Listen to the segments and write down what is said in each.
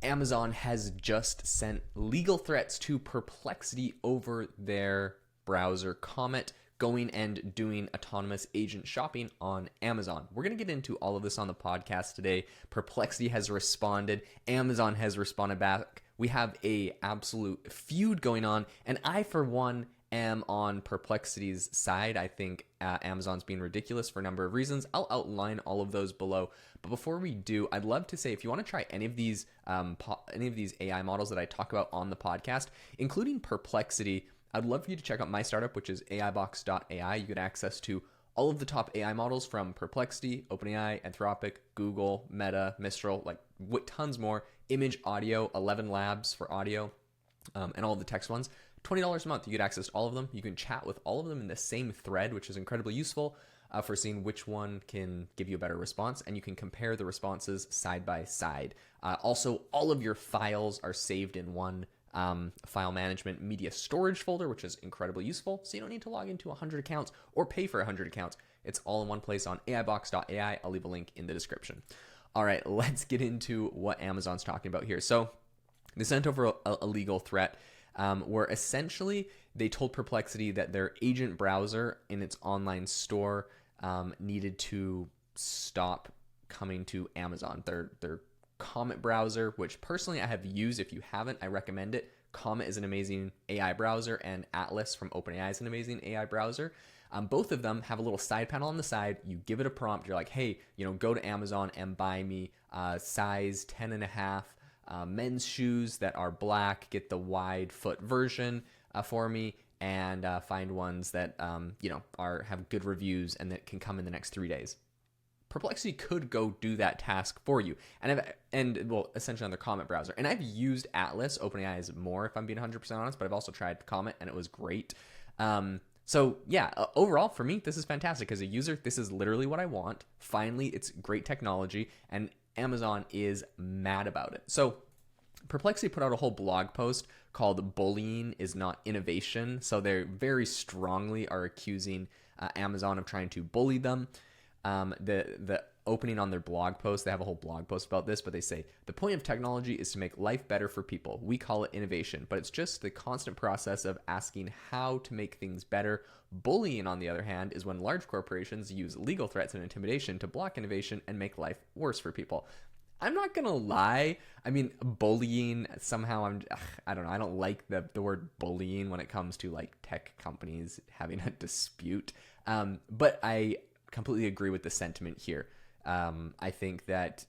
Amazon has just sent legal threats to Perplexity over their browser Comet going and doing autonomous agent shopping on Amazon. We're going to get into all of this on the podcast today. Perplexity has responded. Amazon has responded back. We have a absolute feud going on, and I, for one, am on Perplexity's side. I think Amazon's being ridiculous for a number of reasons. I'll outline all of those below. But before we do, I'd love to say if you want to try any of these AI models that I talk about on the podcast, including Perplexity, I'd love for you to check out my startup, which is AIbox.ai. You get access to all of the top AI models from Perplexity, OpenAI, Anthropic, Google, Meta, Mistral, like tons more. Image, audio, 11 labs for audio, and all of the text ones. $20 a month, you get access to all of them. You can chat with all of them in the same thread, which is incredibly useful for seeing which one can give you a better response, and you can compare the responses side by side. Also, all of your files are saved in one file management media storage folder, which is incredibly useful, so you don't need to log into 100 accounts or pay for 100 accounts. It's all in one place on AIbox.ai. I'll leave a link in the description. All right, let's get into what Amazon's talking about here. So they sent over a legal threat where essentially they told Perplexity that their agent browser in its online store needed to stop coming to Amazon. Their Comet browser, which personally I have used. If you haven't, I recommend it. Comet is an amazing AI browser, and Atlas from OpenAI is an amazing AI browser. Both of them have a little side panel on the side. You give it a prompt. You're like, hey, go to Amazon and buy me size 10 and a half men's shoes that are black. Get the wide foot version for me, and find ones that have good reviews and that can come in the next 3 days. Perplexity could go do that task for you, essentially on their Comet browser. And I've used Atlas. OpenAI is more, if I'm being 100% honest, but I've also tried Comet, and it was great. Overall, for me, this is fantastic. As a user, this is literally what I want. Finally, it's great technology, and Amazon is mad about it. So Perplexity put out a whole blog post called "Bullying is Not Innovation." So they very strongly are accusing Amazon of trying to bully them. The opening on their blog post, they have a whole blog post about this, but they say, the point of technology is to make life better for people. We call it innovation, but it's just the constant process of asking how to make things better. Bullying, on the other hand, is when large corporations use legal threats and intimidation to block innovation and make life worse for people. I'm not going to lie. I mean, bullying, somehow I don't know. I don't like the word bullying when it comes to like tech companies having a dispute. But I completely agree with the sentiment here. I think that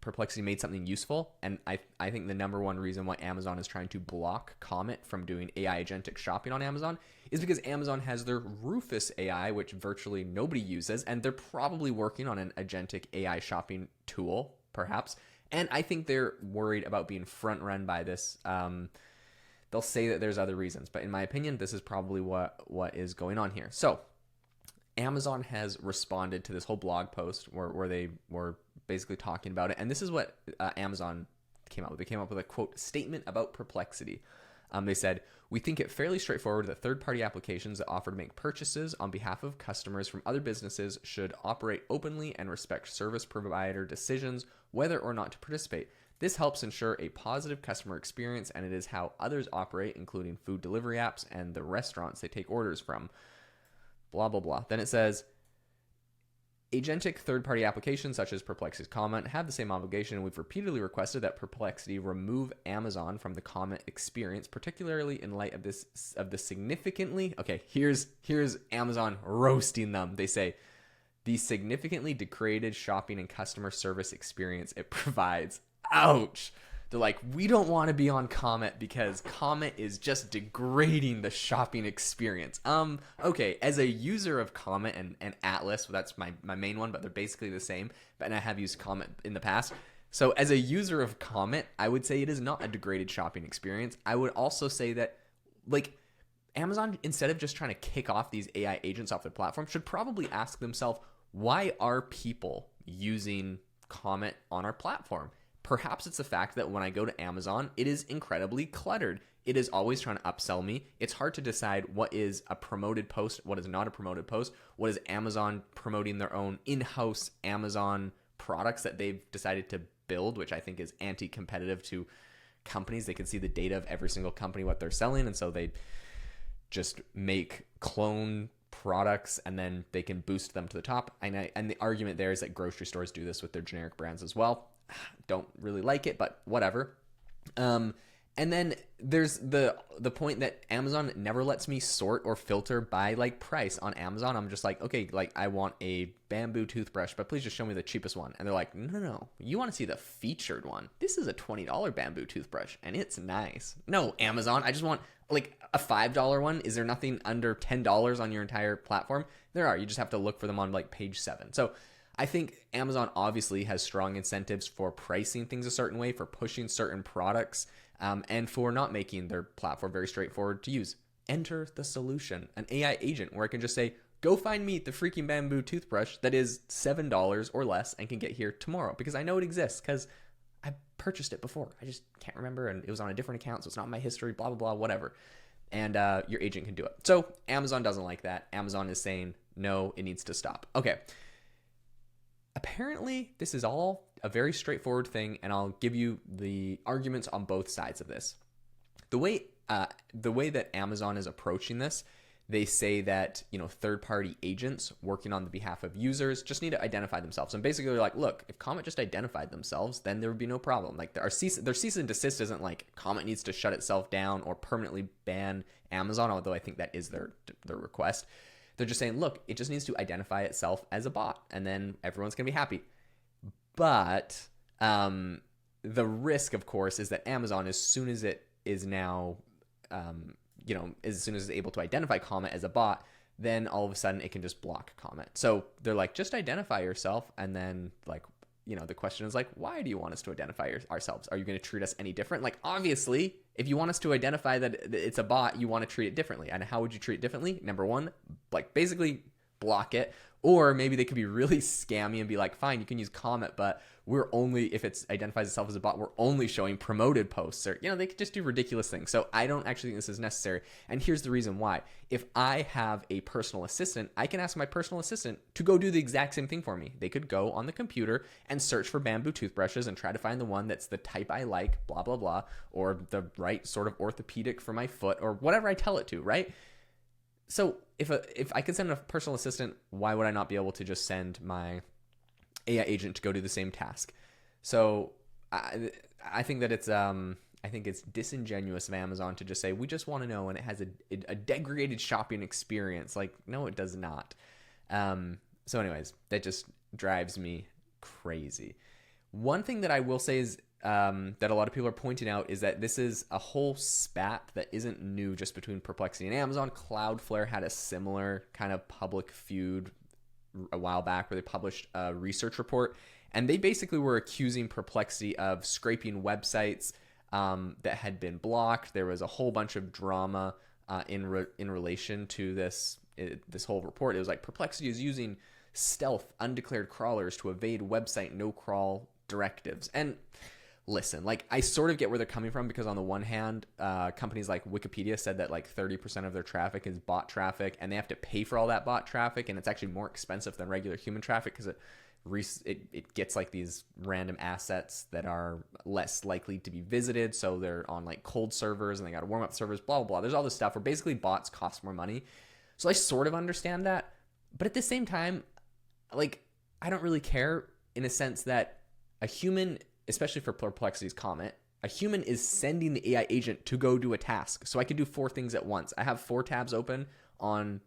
Perplexity made something useful, and I think the number one reason why Amazon is trying to block Comet from doing AI agentic shopping on Amazon is because Amazon has their Rufus AI, which virtually nobody uses, and they're probably working on an agentic AI shopping tool, perhaps. And I think they're worried about being front run by this. They'll say that there's other reasons, but in my opinion, this is probably what is going on here. So Amazon has responded to this whole blog post where they were basically talking about it. And this is what Amazon came up with. They came up with a, quote, statement about Perplexity. They said, we think it fairly straightforward that third-party applications that offer to make purchases on behalf of customers from other businesses should operate openly and respect service provider decisions whether or not to participate. This helps ensure a positive customer experience, and it is how others operate, including food delivery apps and the restaurants they take orders from. Blah, blah, blah. Then it says, agentic third-party applications such as Perplexity's Comet have the same obligation, and we've repeatedly requested that Perplexity remove Amazon from the Comet experience, particularly in light of the significantly... Okay, here's Amazon roasting them. They say, the significantly degraded shopping and customer service experience it provides. Ouch! They're like, we don't want to be on Comet because Comet is just degrading the shopping experience. Okay, as a user of Comet and Atlas, well, that's my main one, but they're basically the same. And I have used Comet in the past. So as a user of Comet, I would say it is not a degraded shopping experience. I would also say that, like, Amazon, instead of just trying to kick off these AI agents off their platform, should probably ask themselves, why are people using Comet on our platform? Perhaps it's the fact that when I go to Amazon, it is incredibly cluttered. It is always trying to upsell me. It's hard to decide what is a promoted post, what is not a promoted post, what is Amazon promoting their own in-house Amazon products that they've decided to build, which I think is anti-competitive to companies. They can see the data of every single company, what they're selling, and so they just make clone products and then they can boost them to the top. And the argument there is that grocery stores do this with their generic brands as well. Don't really like it, but whatever. And then there's the point that Amazon never lets me sort or filter by like price on Amazon. I'm just like, okay, like I want a bamboo toothbrush, but please just show me the cheapest one. And they're like, no, you want to see the featured one. This is a $20 bamboo toothbrush and it's nice. No, Amazon, I just want like a $5 one. Is there nothing under $10 on your entire platform? There are. You just have to look for them on like page 7. So I think Amazon obviously has strong incentives for pricing things a certain way, for pushing certain products, and for not making their platform very straightforward to use. Enter the solution, an AI agent where I can just say, go find me the freaking bamboo toothbrush that is $7 or less and can get here tomorrow, because I know it exists because I purchased it before. I just can't remember, and it was on a different account, so it's not in my history, blah, blah, blah, whatever. And your agent can do it. So Amazon doesn't like that. Amazon is saying, no, it needs to stop. Okay. Apparently, this is all a very straightforward thing, and I'll give you the arguments on both sides of this. The way that Amazon is approaching this, they say that, third-party agents working on the behalf of users just need to identify themselves. And basically, they're like, look, if Comet just identified themselves, then there would be no problem. Like their cease and desist isn't like Comet needs to shut itself down or permanently ban Amazon, although I think that is their request. They're just saying, look, it just needs to identify itself as a bot, and then everyone's going to be happy. But the risk, of course, is that Amazon, as soon as it is now, as soon as it's able to identify Comet as a bot, then all of a sudden it can just block Comet. So they're like, just identify yourself, and then like, the question is like, why do you want us to identify ourselves? Are you going to treat us any different? Like, obviously, if you want us to identify that it's a bot, you want to treat it differently. And how would you treat it differently? Number one, like basically block it. Or maybe they could be really scammy and be like, fine, you can use Comet, but if it identifies itself as a bot, we're only showing promoted posts. Or, they could just do ridiculous things. So I don't actually think this is necessary. And here's the reason why. If I have a personal assistant, I can ask my personal assistant to go do the exact same thing for me. They could go on the computer and search for bamboo toothbrushes and try to find the one that's the type I like, blah, blah, blah, or the right sort of orthopedic for my foot, or whatever I tell it to, right? So if I could send a personal assistant, why would I not be able to just send my AI agent to go do the same task? So I think that it's disingenuous of Amazon to just say, we just want to know, and it has a degraded shopping experience. Like, no, it does not. So anyways, that just drives me crazy. One thing that I will say is that a lot of people are pointing out is that this is a whole spat that isn't new just between Perplexity and Amazon. Cloudflare had a similar kind of public feud a while back where they published a research report, and they basically were accusing Perplexity of scraping websites that had been blocked. There was a whole bunch of drama in relation to this whole report. It was like Perplexity is using stealth undeclared crawlers to evade website no crawl directives. And listen, like I sort of get where they're coming from, because on the one hand, companies like Wikipedia said that like 30% of their traffic is bot traffic, and they have to pay for all that bot traffic, and it's actually more expensive than regular human traffic because it gets like these random assets that are less likely to be visited, so they're on like cold servers and they got to warm up servers, blah, blah, blah. There's all this stuff where basically bots cost more money. So I sort of understand that, but at the same time, like I don't really care, in a sense that a human, especially for Perplexity's Comet, a human is sending the AI agent to go do a task. So I can do 4 things at once. I have 4 tabs open on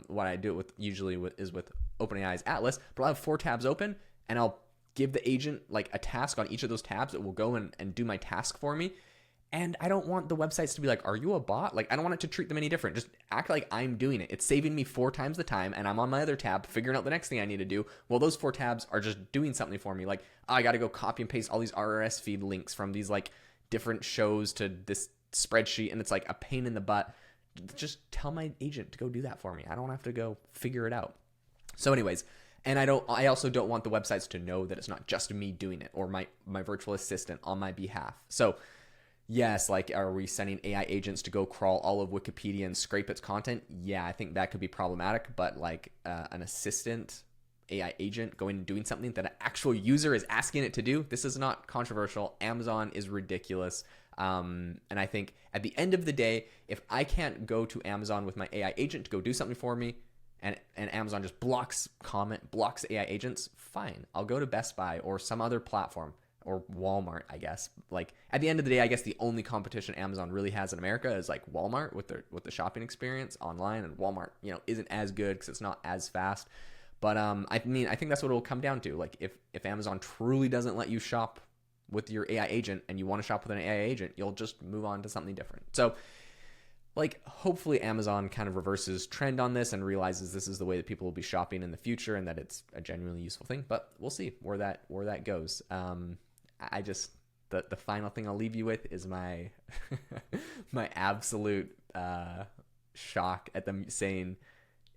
what I do with is with OpenAI's Atlas, but I'll have 4 tabs open, and I'll give the agent like a task on each of those tabs that will go and do my task for me. And I don't want the websites to be like, are you a bot? Like, I don't want it to treat them any different. Just act like I'm doing it. It's saving me 4 times the time, and I'm on my other tab figuring out the next thing I need to do. Well, those 4 tabs are just doing something for me. Like, oh, I got to go copy and paste all these RSS feed links from these like different shows to this spreadsheet, and it's like a pain in the butt. Just tell my agent to go do that for me. I don't have to go figure it out. So anyways, and I also don't want the websites to know that it's not just me doing it or my virtual assistant on my behalf. So yes, like, are we sending AI agents to go crawl all of Wikipedia and scrape its content? Yeah, I think that could be problematic, but like an assistant AI agent going and doing something that an actual user is asking it to do. This is not controversial. Amazon is ridiculous. And I think at the end of the day, if I can't go to Amazon with my AI agent to go do something for me, and Amazon just blocks AI agents, fine. I'll go to Best Buy or some other platform, or Walmart, I guess. Like at the end of the day, I guess the only competition Amazon really has in America is like Walmart with the shopping experience online, and Walmart, isn't as good because it's not as fast. But I think that's what it will come down to. Like if Amazon truly doesn't let you shop with your AI agent and you want to shop with an AI agent, you'll just move on to something different. So like hopefully Amazon kind of reverses trend on this and realizes this is the way that people will be shopping in the future and that it's a genuinely useful thing. But we'll see where that goes. I just the final thing I'll leave you with is my my absolute shock at them saying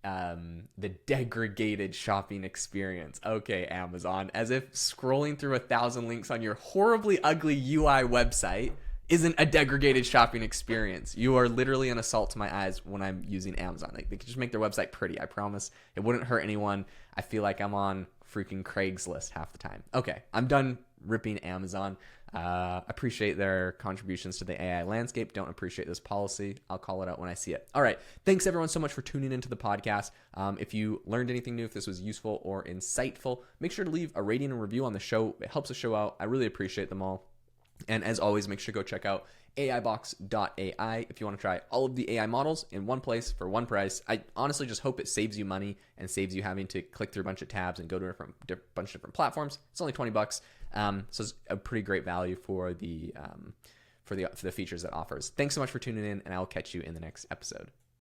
the degraded shopping experience. Okay, Amazon, as if scrolling through 1,000 links on your horribly ugly UI website isn't a degraded shopping experience. You are literally an assault to my eyes when I'm using Amazon. Like, they could just make their website pretty. I promise it wouldn't hurt anyone. I feel like I'm on freaking Craigslist half the time. Okay, I'm done ripping Amazon. Appreciate their contributions to the AI landscape. Don't appreciate this policy. I'll call it out when I see it. All right. Thanks everyone so much for tuning into the podcast. If you learned anything new, if this was useful or insightful, make sure to leave a rating and review on the show. It helps the show out. I really appreciate them all. And as always, make sure to go check out AIbox.ai if you want to try all of the AI models in one place for one price. I honestly just hope it saves you money and saves you having to click through a bunch of tabs and go to a bunch of different platforms. It's only $20. So it's a pretty great value for the features it offers. Thanks so much for tuning in, and I will catch you in the next episode.